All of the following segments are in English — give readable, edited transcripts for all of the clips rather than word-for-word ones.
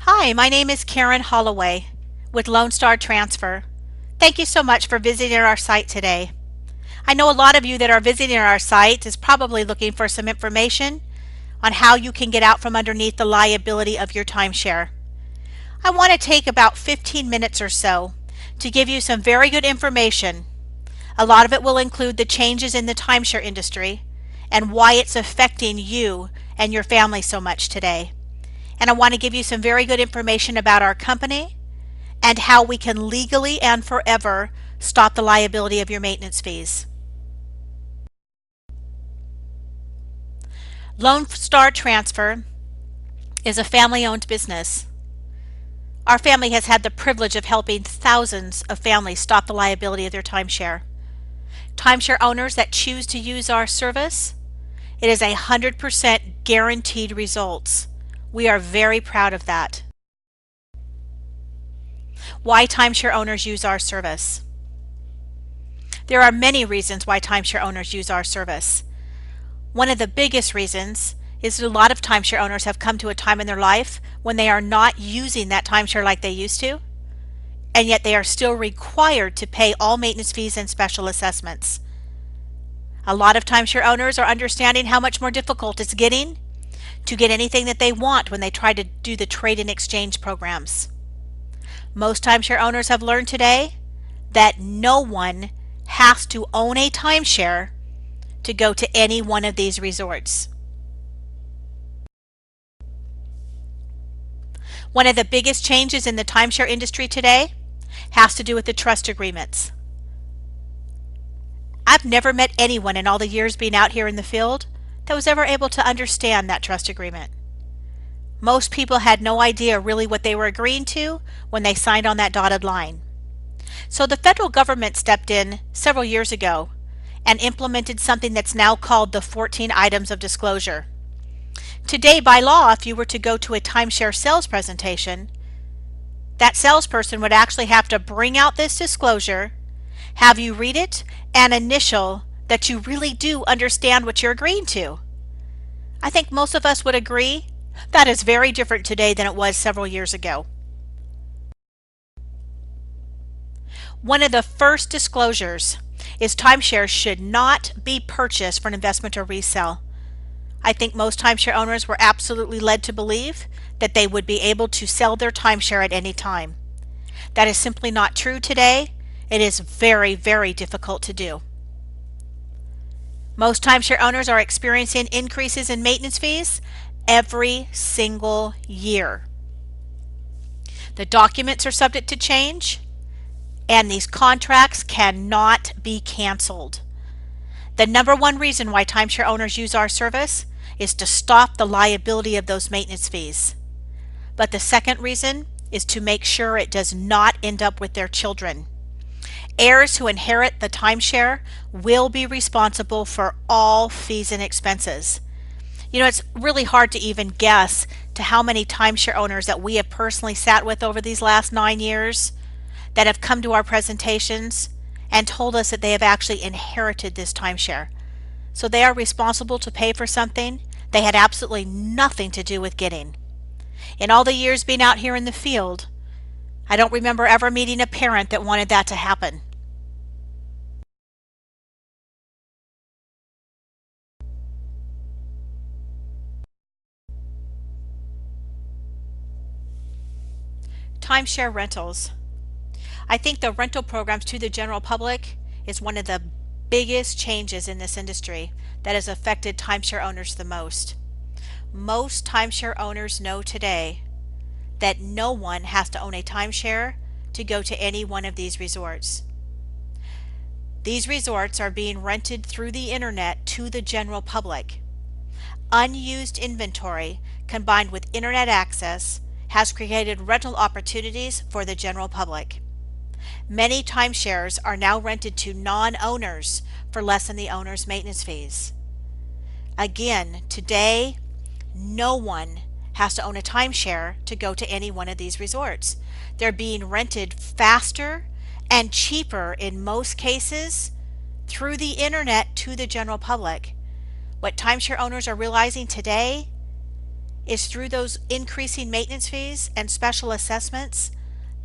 Hi, my name is Karen Holloway with Lonestar Transfer. Thank you so much for visiting our site today. I know a lot of you that are visiting our site is probably looking for some information on how you can get out from underneath the liability of your timeshare. I want to take about 15 minutes or so to give you some very good information. A lot of it will include the changes in the timeshare industry and why it's affecting you and your family so much today. And I want to give you some very good information about our company and how we can legally and forever stop the liability of your maintenance fees. Lonestar Transfer is a family-owned business. Our family has had the privilege of helping thousands of families stop the liability of their timeshare. Timeshare owners that choose to use our service, it is 100% guaranteed results. We are very proud of that. Why timeshare owners use our service? There are many reasons why timeshare owners use our service. One of the biggest reasons is that a lot of timeshare owners have come to a time in their life when they are not using that timeshare like they used to, and yet they are still required to pay all maintenance fees and special assessments. A lot of timeshare owners are understanding how much more difficult it's getting to get anything that they want when they try to do the trade and exchange programs. Most timeshare owners have learned today that no one has to own a timeshare to go to any one of these resorts. One of the biggest changes in the timeshare industry today has to do with the trust agreements. I've never met anyone in all the years being out here in the field that was ever able to understand that trust agreement. Most people had no idea really what they were agreeing to when they signed on that dotted line. So the federal government stepped in several years ago and implemented something that's now called the 14 items of disclosure. Today, by law, if you were to go to a timeshare sales presentation, that salesperson would actually have to bring out this disclosure, have you read it, and initial that you really do understand what you're agreeing to. I think most of us would agree that is very different today than it was several years ago. One of the first disclosures is timeshares should not be purchased for an investment or resale. I think most timeshare owners were absolutely led to believe that they would be able to sell their timeshare at any time. That is simply not true today. It is very, very difficult to do. Most timeshare owners are experiencing increases in maintenance fees every single year. The documents are subject to change, and these contracts cannot be canceled. The number one reason why timeshare owners use our service is to stop the liability of those maintenance fees. But the second reason is to make sure it does not end up with their children. Heirs who inherit the timeshare will be responsible for all fees and expenses. You know, it's really hard to even guess to how many timeshare owners that we have personally sat with over these last 9 years that have come to our presentations and told us that they have actually inherited this timeshare. So they are responsible to pay for something they had absolutely nothing to do with getting. In all the years being out here in the field, I don't remember ever meeting a parent that wanted that to happen. Timeshare rentals. I think the rental programs to the general public is one of the biggest changes in this industry that has affected timeshare owners the most. Most timeshare owners know today that no one has to own a timeshare to go to any one of these resorts. These resorts are being rented through the internet to the general public. Unused inventory combined with internet access has created rental opportunities for the general public. Many timeshares are now rented to non-owners for less than the owner's maintenance fees. Again, today, no one has to own a timeshare to go to any one of these resorts. They're being rented faster and cheaper in most cases through the internet to the general public. What timeshare owners are realizing today is through those increasing maintenance fees and special assessments.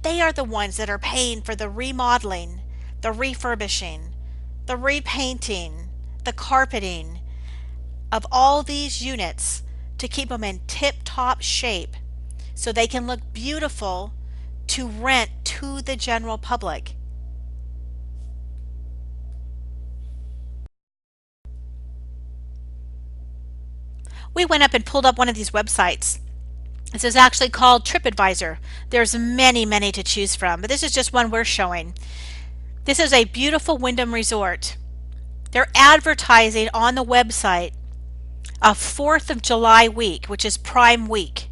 They are the ones that are paying for the remodeling, the refurbishing, the repainting, the carpeting of all these units to keep them in tip-top shape so they can look beautiful to rent to the general public. We went up and pulled up one of these websites. This is actually called TripAdvisor. There's many, many to choose from, but this is just one we're showing. This is a beautiful Wyndham resort. They're advertising on the website a 4th of July week, which is Prime Week,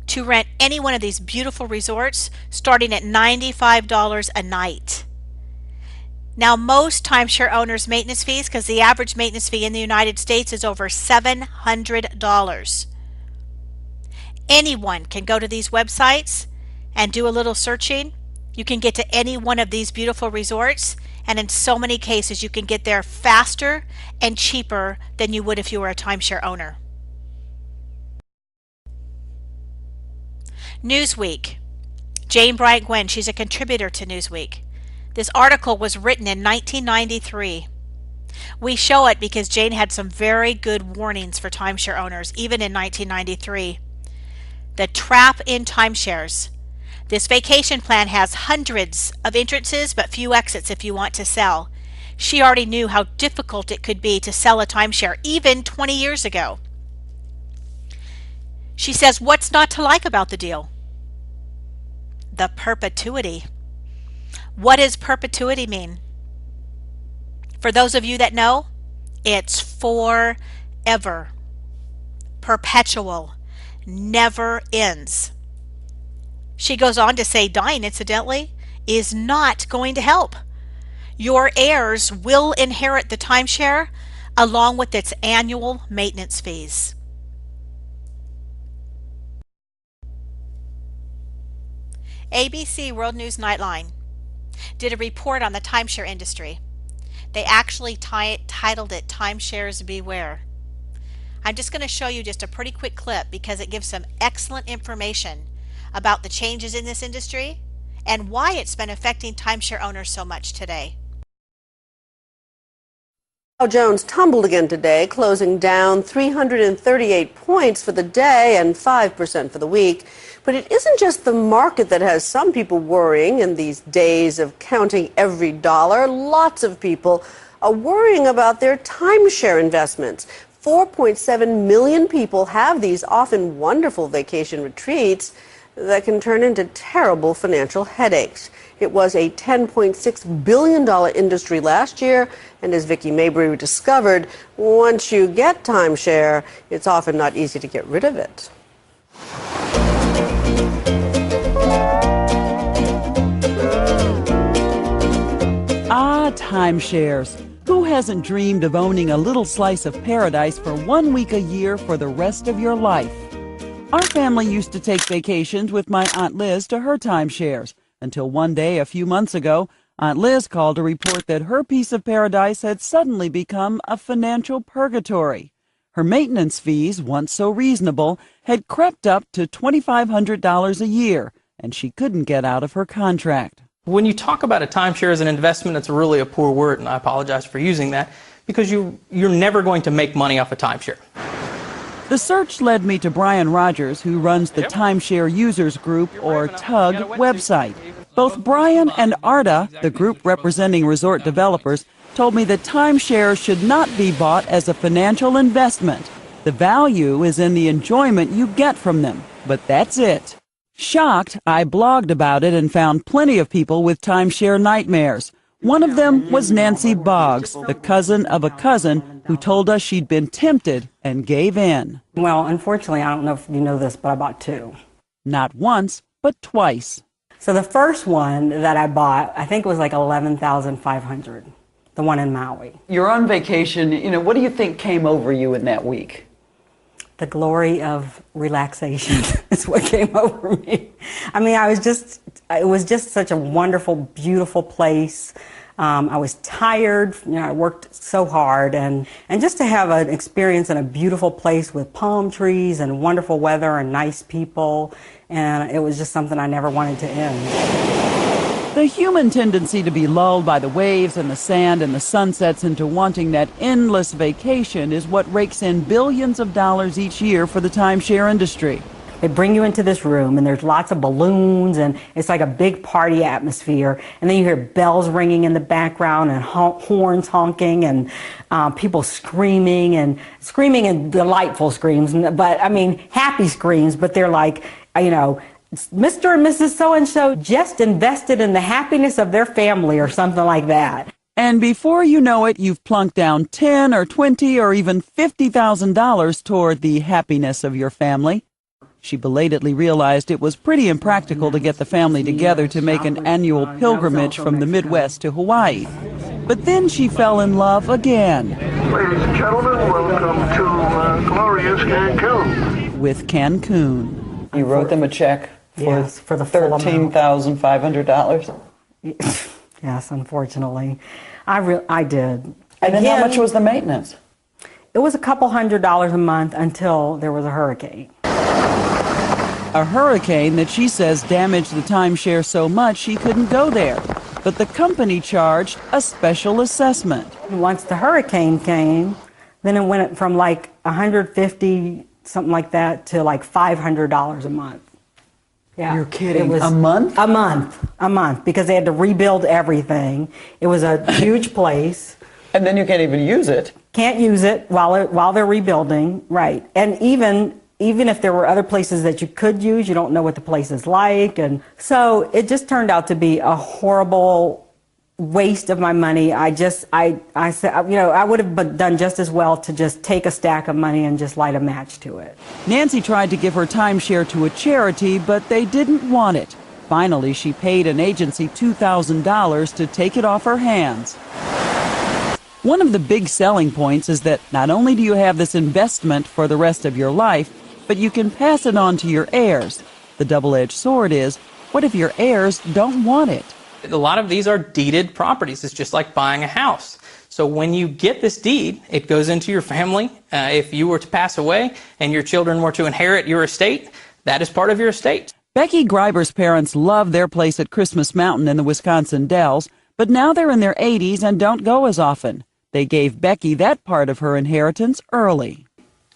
to rent any one of these beautiful resorts starting at $95 a night. Now, most timeshare owners' maintenance fees, because the average maintenance fee in the United States is over $700. Anyone can go to these websites and do a little searching. You can get to any one of these beautiful resorts, and in so many cases you can get there faster and cheaper than you would if you were a timeshare owner. Newsweek. Jane Bryant Gwynn, she's a contributor to Newsweek. This article was written in 1993. We show it because Jane had some very good warnings for timeshare owners, even in 1993. The trap in timeshares. This vacation plan has hundreds of entrances but few exits if you want to sell. She already knew how difficult it could be to sell a timeshare even 20 years ago. She says, what's not to like about the deal? The perpetuity. What does perpetuity mean? For those of you that know, it's forever. Perpetual. Never ends. She goes on to say dying, incidentally, is not going to help. Your heirs will inherit the timeshare along with its annual maintenance fees. ABC World News Nightline did a report on the timeshare industry. They actually titled it Timeshares Beware. I'm just going to show you just a pretty quick clip because it gives some excellent information about the changes in this industry and why it's been affecting timeshare owners so much today. Dow Jones tumbled again today, closing down 338 points for the day and 5% for the week. But it isn't just the market that has some people worrying in these days of counting every dollar. Lots of people are worrying about their timeshare investments. 4.7 million people have these often wonderful vacation retreats that can turn into terrible financial headaches. It was a $10.6 billion industry last year, and as Vicki Mabry discovered, once you get timeshare, it's often not easy to get rid of it. Ah, timeshares. Who hasn't dreamed of owning a little slice of paradise for 1 week a year for the rest of your life? Our family used to take vacations with my Aunt Liz to her timeshares, until one day a few months ago, Aunt Liz called to report that her piece of paradise had suddenly become a financial purgatory. Her maintenance fees, once so reasonable, had crept up to $2,500 a year, and she couldn't get out of her contract. When you talk about a timeshare as an investment, it's really a poor word, and I apologize for using that, because you're never going to make money off a timeshare. The search led me to Brian Rogers, who runs the Timeshare Users Group, or TUG, website. Both Brian and Arda, the group representing resort developers, told me that timeshares should not be bought as a financial investment. The value is in the enjoyment you get from them, but that's it. Shocked, I blogged about it and found plenty of people with timeshare nightmares. One of them was Nancy Boggs, the cousin of a cousin who told us she'd been tempted and gave in. Well, unfortunately, I don't know if you know this, but I bought two. Not once, but twice. So the first one that I bought, I think it was like $11,500, the one in Maui. You're on vacation, what do you think came over you in that week? The glory of relaxation is what came over me. I mean, it was just such a wonderful, beautiful place. I was tired. I worked so hard, and just to have an experience in a beautiful place with palm trees and wonderful weather and nice people, and it was just something I never wanted to end. The human tendency to be lulled by the waves and the sand and the sunsets into wanting that endless vacation is what rakes in billions of dollars each year for the timeshare industry. They bring you into this room, and there's lots of balloons, and it's like a big party atmosphere. And then you hear bells ringing in the background, and horns honking, and people screaming and delightful screams. But I mean, happy screams. But they're like, Mr. and Mrs. So-and-so just invested in the happiness of their family, or something like that. And before you know it, you've plunked down $10 or $20 or even $50,000 toward the happiness of your family. She belatedly realized it was pretty impractical to get the family together to make an annual pilgrimage from the Midwest to Hawaii. But then she fell in love again. Ladies and gentlemen, welcome to glorious Cancun. With Cancun. You wrote them a check for, yes, for the full $13,500? Yes, unfortunately. I did. And then how much was the maintenance? It was a couple $100 a month until there was a hurricane. A hurricane that she says damaged the timeshare so much she couldn't go there. But the company charged a special assessment. Once the hurricane came, then it went from like $150, something like that, to like $500 a month. Yeah. You're kidding. It was a month? A month, because they had to rebuild everything. It was a huge place. And then you can't even use it. Can't use it while they're rebuilding, right. And even if there were other places that you could use, you don't know what the place is like. And so it just turned out to be a horrible waste of my money. I said, I would have done just as well to just take a stack of money and just light a match to it. Nancy tried to give her timeshare to a charity, but they didn't want it. Finally, she paid an agency $2,000 to take it off her hands. One of the big selling points is that not only do you have this investment for the rest of your life, but you can pass it on to your heirs. The double-edged sword is, what if your heirs don't want it? A lot of these are deeded properties. It's just like buying a house. So when you get this deed, it goes into your family. If you were to pass away and your children were to inherit your estate, that is part of your estate. Becky Greiber's parents love their place at Christmas Mountain in the Wisconsin Dells, but now they're in their 80s and don't go as often. They gave Becky that part of her inheritance early.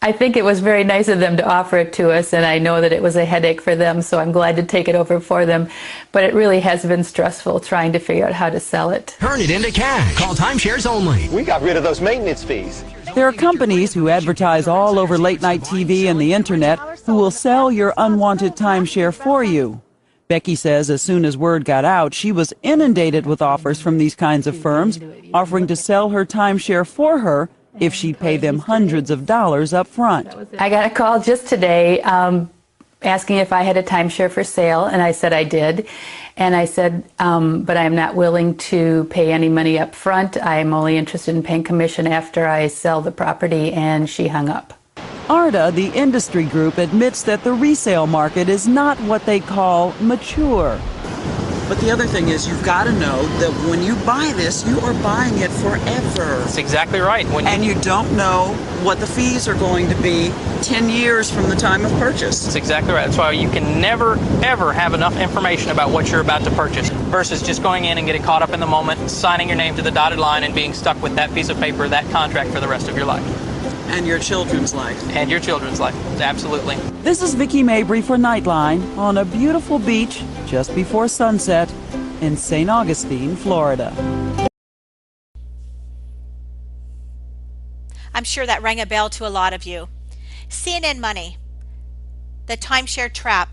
I think it was very nice of them to offer it to us, and I know that it was a headache for them, so I'm glad to take it over for them. But it really has been stressful trying to figure out how to sell it. Turn it into cash. Call Timeshares Only. We got rid of those maintenance fees. There are companies who advertise all over late-night TV and the Internet who will sell your unwanted timeshare for you. Becky says as soon as word got out, she was inundated with offers from these kinds of firms, offering to sell her timeshare for her if she'd pay them hundreds of dollars up front. I got a call just today asking if I had a timeshare for sale, and I said I did. And I said, but I'm not willing to pay any money up front. I'm only interested in paying commission after I sell the property, and she hung up. ARDA, the industry group, admits that the resale market is not what they call mature. But the other thing is, you've got to know that when you buy this, you are buying it forever. That's exactly right. And you don't know what the fees are going to be 10 years from the time of purchase. That's exactly right. That's why you can never, ever have enough information about what you're about to purchase versus just going in and getting caught up in the moment, signing your name to the dotted line, and being stuck with that piece of paper, that contract for the rest of your life. And your children's life. And your children's life. Absolutely. This is Vicki Mabry for Nightline on a beautiful beach just before sunset in St. Augustine, Florida. I'm sure that rang a bell to a lot of you. CNN Money, the timeshare trap.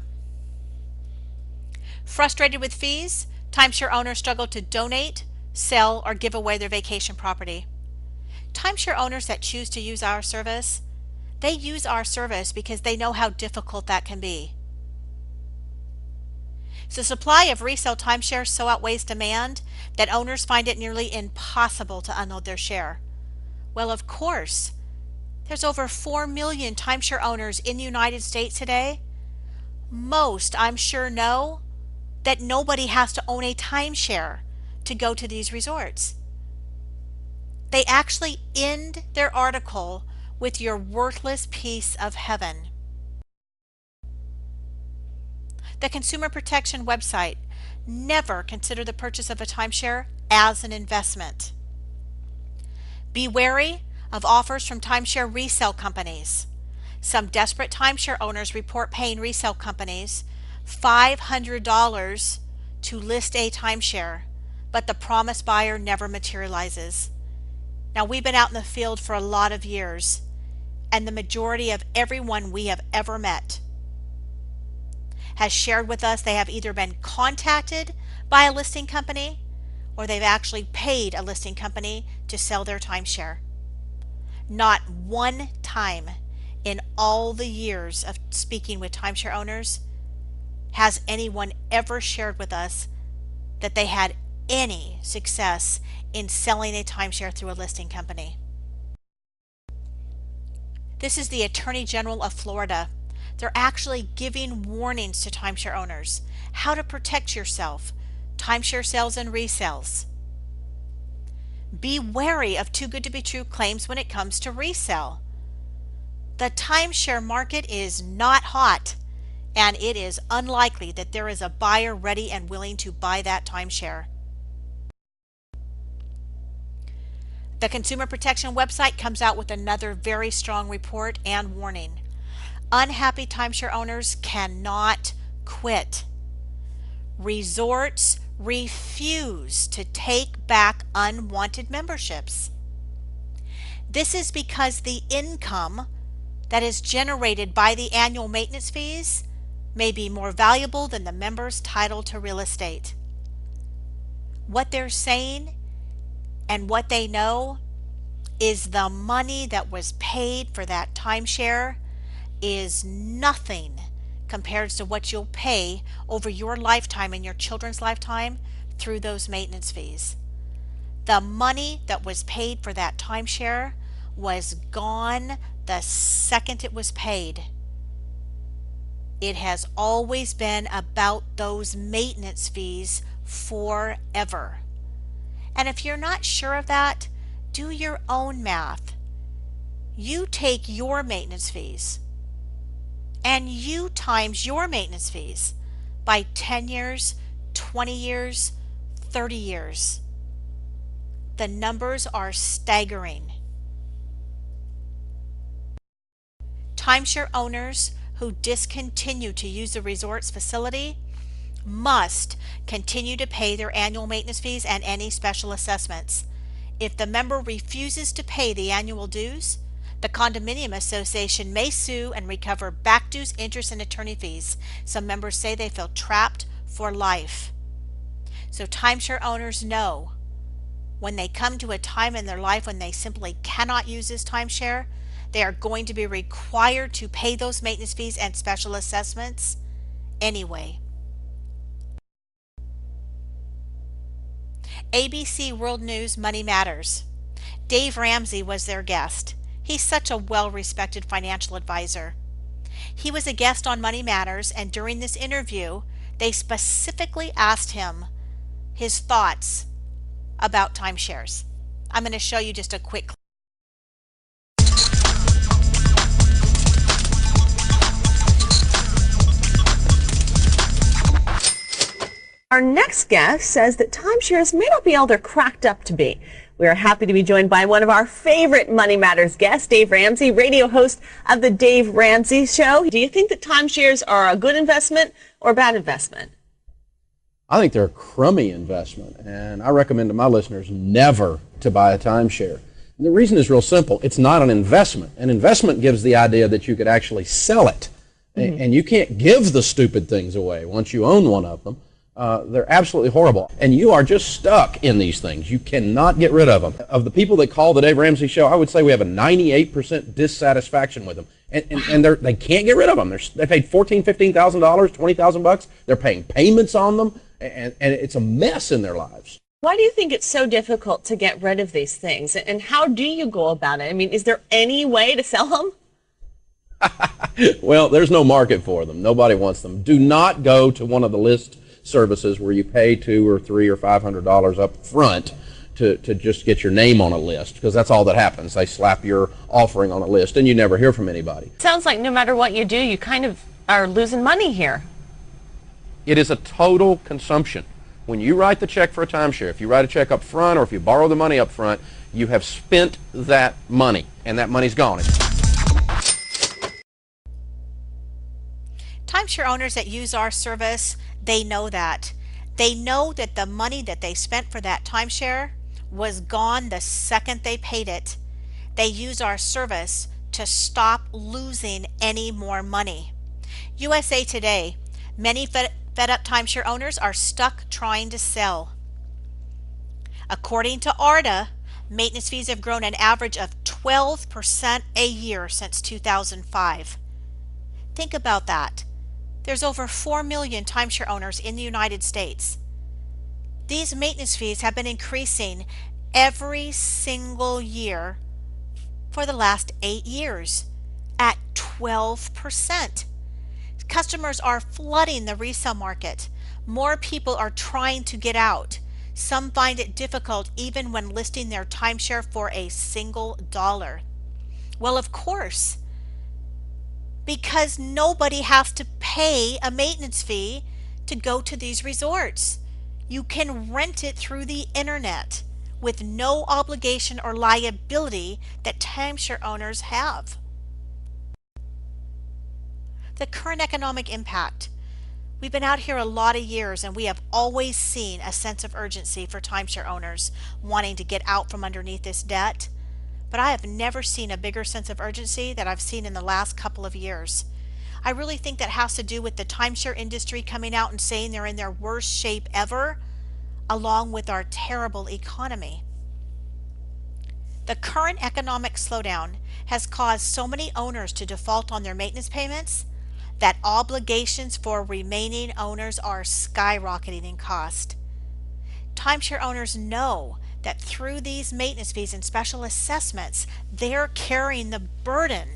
Frustrated with fees, timeshare owners struggle to donate, sell, or give away their vacation property. Timeshare owners that choose to use our service, they use our service because they know how difficult that can be. The supply of resale timeshares so outweighs demand that owners find it nearly impossible to unload their share. Well, of course, there's over 4 million timeshare owners in the United States today. Most, I'm sure, know that nobody has to own a timeshare to go to these resorts. They actually end their article with your worthless piece of heaven. The Consumer Protection website: never consider the purchase of a timeshare as an investment. Be wary of offers from timeshare resale companies. Some desperate timeshare owners report paying resale companies $500 to list a timeshare, but the promised buyer never materializes. Now, we've been out in the field for a lot of years, and the majority of everyone we have ever met has shared with us they have either been contacted by a listing company or they've actually paid a listing company to sell their timeshare. Not one time in all the years of speaking with timeshare owners has anyone ever shared with us that they had any success in selling a timeshare through a listing company. This is the Attorney General of Florida. They're actually giving warnings to timeshare owners how to protect yourself, timeshare sales and resales. Be wary of too good to be true claims when it comes to resale. The timeshare market is not hot, and it is unlikely that there is a buyer ready and willing to buy that timeshare. The Consumer Protection website comes out with another very strong report and warning. Unhappy timeshare owners cannot quit. Resorts refuse to take back unwanted memberships. This is because the income that is generated by the annual maintenance fees may be more valuable than the member's title to real estate. What they're saying and what they know is the money that was paid for that timeshare is nothing compared to what you'll pay over your lifetime and your children's lifetime through those maintenance fees. The money that was paid for that timeshare was gone the second it was paid. It has always been about those maintenance fees forever. And if you're not sure of that, do your own math. You take your maintenance fees and you times your maintenance fees by 10 years, 20 years, 30 years. The numbers are staggering. Timeshare owners who discontinue to use the resort's facility must continue to pay their annual maintenance fees and any special assessments. If the member refuses to pay the annual dues, the condominium association may sue and recover back dues, interest, and attorney fees. Some members say they feel trapped for life. So timeshare owners know when they come to a time in their life when they simply cannot use this timeshare, they are going to be required to pay those maintenance fees and special assessments anyway. ABC World News Money Matters. Dave Ramsey was their guest. He's such a well-respected financial advisor. He was a guest on Money Matters, and during this interview, they specifically asked him his thoughts about timeshares. I'm going to show you just a quick clip. Our next guest says that timeshares may not be all they're cracked up to be. We are happy to be joined by one of our favorite Money Matters guests, Dave Ramsey, radio host of the Dave Ramsey Show. Do you think that timeshares are a good investment or a bad investment? I think they're a crummy investment, and I recommend to my listeners never to buy a timeshare. And the reason is real simple. It's not an investment. An investment gives the idea that you could actually sell it, and you can't give the stupid things away once you own one of them. They're absolutely horrible, and you are just stuck in these things. You cannot get rid of them. Of the people that call the Dave Ramsey Show, I would say we have a 98% dissatisfaction with them, and they can't get rid of them. They paid $14,000, $15,000, $20,000. They're paying payments on them, and it's a mess in their lives. Why do you think it's so difficult to get rid of these things, and how do you go about it? I mean, is there any way to sell them? Well, there's no market for them. Nobody wants them. Do not go to one of the list services where you pay $200 or $300 or $500 up front to just get your name on a list, because that's all that happens. They slap your offering on a list and you never hear from anybody. Sounds like no matter what you do, you kind of are losing money here. It is a total consumption. When you write the check for a timeshare, if you write a check up front or if you borrow the money up front, you have spent that money and that money's gone. Timeshare owners that use our service, they know that. They know that the money that they spent for that timeshare was gone the second they paid it. They use our service to stop losing any more money. USA Today, many fed up timeshare owners are stuck trying to sell. According to ARDA, maintenance fees have grown an average of 12% a year since 2005. Think about that. There's over 4 million timeshare owners in the United States. These maintenance fees have been increasing every single year for the last 8 years at 12%. Customers are flooding the resale market. More people are trying to get out. Some find it difficult even when listing their timeshare for a single dollar. Well, of course, because nobody has to pay a maintenance fee to go to these resorts. You can rent it through the internet with no obligation or liability that timeshare owners have. The current economic impact. We've been out here a lot of years and we have always seen a sense of urgency for timeshare owners wanting to get out from underneath this debt. But I have never seen a bigger sense of urgency that I've seen in the last couple of years. I really think that has to do with the timeshare industry coming out and saying they're in their worst shape ever, along with our terrible economy. The current economic slowdown has caused so many owners to default on their maintenance payments that obligations for remaining owners are skyrocketing in cost. Timeshare owners know that through these maintenance fees and special assessments, they're carrying the burden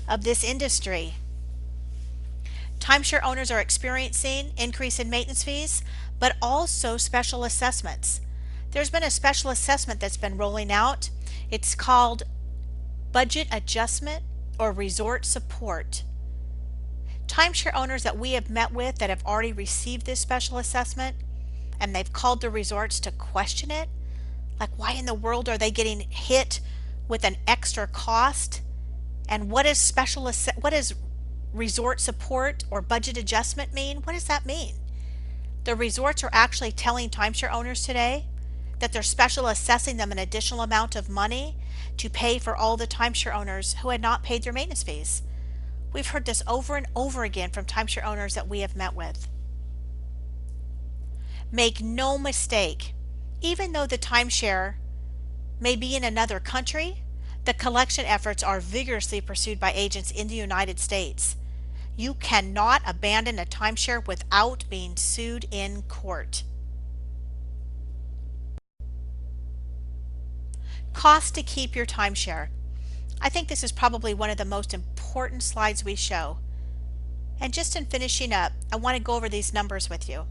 of this industry. Timeshare owners are experiencing increase in maintenance fees, but also special assessments. There's been a special assessment that's been rolling out. It's called budget adjustment or resort support. Timeshare owners that we have met with that have already received this special assessment and they've called the resorts to question it, like why in the world are they getting hit with an extra cost? And what does resort support or budget adjustment mean? What does that mean? The resorts are actually telling timeshare owners today that they're special assessing them an additional amount of money to pay for all the timeshare owners who had not paid their maintenance fees. We've heard this over and over again from timeshare owners that we have met with. Make no mistake, even though the timeshare may be in another country, the collection efforts are vigorously pursued by agents in the United States. You cannot abandon a timeshare without being sued in court. Cost to keep your timeshare. I think this is probably one of the most important slides we show. And just in finishing up, I want to go over these numbers with you.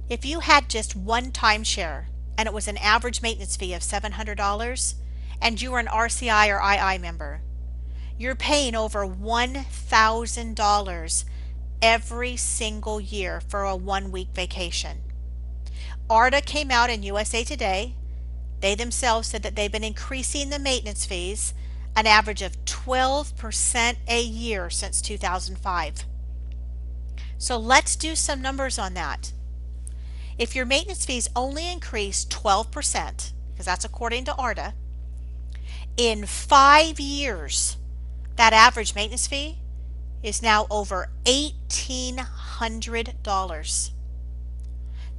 If you had just one timeshare and it was an average maintenance fee of $700 and you were an RCI or II member, you're paying over $1,000 every single year for a 1-week vacation. ARDA came out in USA Today. They themselves said that they've been increasing the maintenance fees an average of 12% a year since 2005. So let's do some numbers on that. If your maintenance fees only increase 12%, because that's according to ARDA, in 5 years, that average maintenance fee is now over $1,800.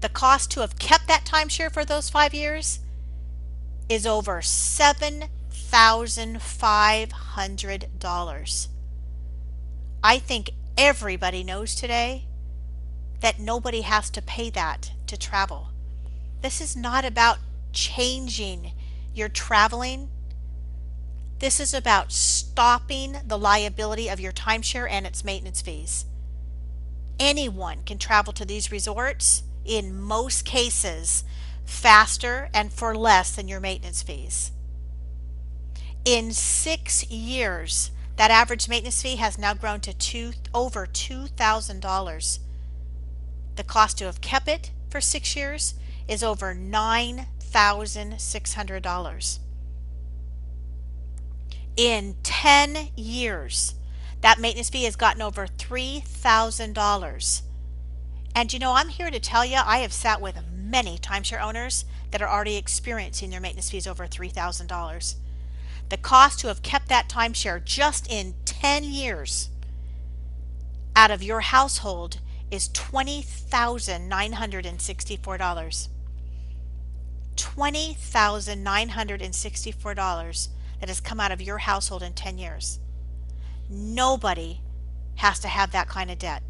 The cost to have kept that timeshare for those 5 years is over $7,500. I think everybody knows today that nobody has to pay that to travel. This is not about changing your traveling. This is about stopping the liability of your timeshare and its maintenance fees. Anyone can travel to these resorts, in most cases, faster and for less than your maintenance fees. In 6 years, that average maintenance fee has now grown to over $2,000. The cost to have kept it for 6 years is over $9,600. In 10 years, that maintenance fee has gotten over $3,000. And you know, I'm here to tell you, I have sat with many timeshare owners that are already experiencing their maintenance fees over $3,000. The cost to have kept that timeshare just in 10 years out of your household is $20,964. $20,964 that has come out of your household in 10 years. Nobody has to have that kind of debt.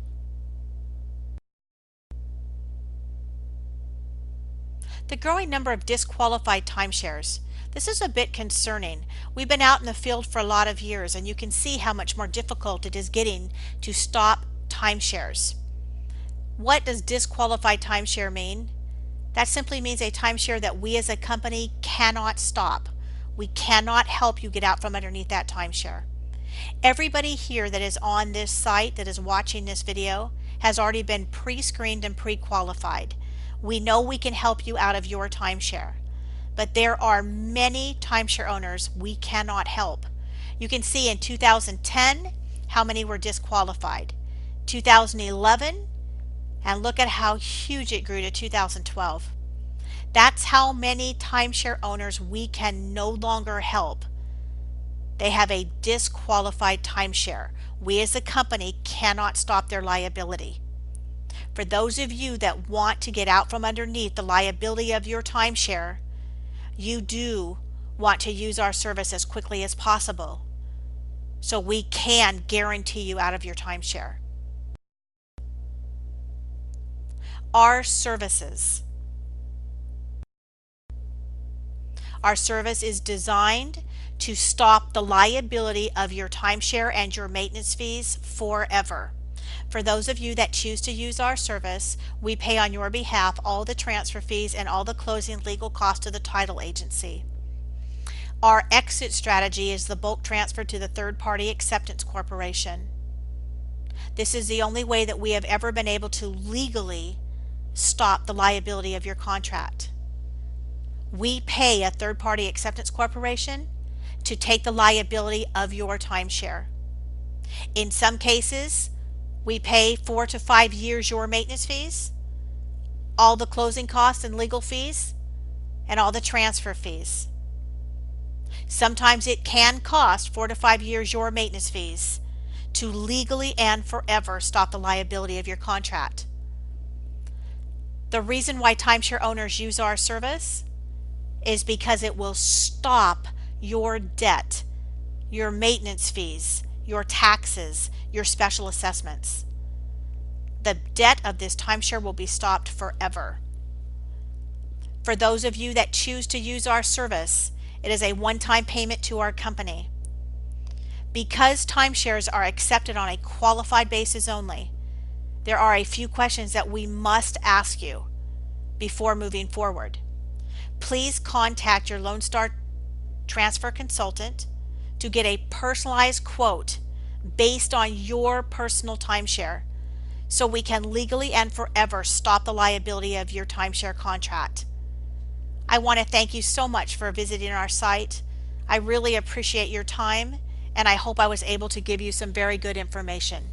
The growing number of disqualified timeshares. This is a bit concerning. We've been out in the field for a lot of years, and you can see how much more difficult it is getting to stop timeshares. What does disqualified timeshare mean? That simply means a timeshare that we as a company cannot stop. We cannot help you get out from underneath that timeshare. Everybody here that is on this site, that is watching this video, has already been pre-screened and pre-qualified. We know we can help you out of your timeshare, but there are many timeshare owners we cannot help. You can see in 2010 how many were disqualified, 2011, and look at how huge it grew to 2012. That's how many timeshare owners we can no longer help. They have a disqualified timeshare. We as a company cannot stop their liability. For those of you that want to get out from underneath the liability of your timeshare, you do want to use our service as quickly as possible so we can guarantee you out of your timeshare. Our services. Our service is designed to stop the liability of your timeshare and your maintenance fees forever. For those of you that choose to use our service, we pay on your behalf all the transfer fees and all the closing legal costs to the title agency. Our exit strategy is the bulk transfer to the third-party acceptance corporation. This is the only way that we have ever been able to legally stop the liability of your contract. We pay a third-party acceptance corporation to take the liability of your timeshare. In some cases, we pay 4 to 5 years your maintenance fees, all the closing costs and legal fees, and all the transfer fees. Sometimes it can cost 4 to 5 years your maintenance fees to legally and forever stop the liability of your contract. The reason why timeshare owners use our service is because it will stop your debt, your maintenance fees, your taxes, your special assessments. The debt of this timeshare will be stopped forever. For those of you that choose to use our service, it is a one-time payment to our company. Because timeshares are accepted on a qualified basis only, there are a few questions that we must ask you before moving forward. Please contact your Lonestar transfer consultant to get a personalized quote based on your personal timeshare so we can legally and forever stop the liability of your timeshare contract. I want to thank you so much for visiting our site. I really appreciate your time, and I hope I was able to give you some very good information.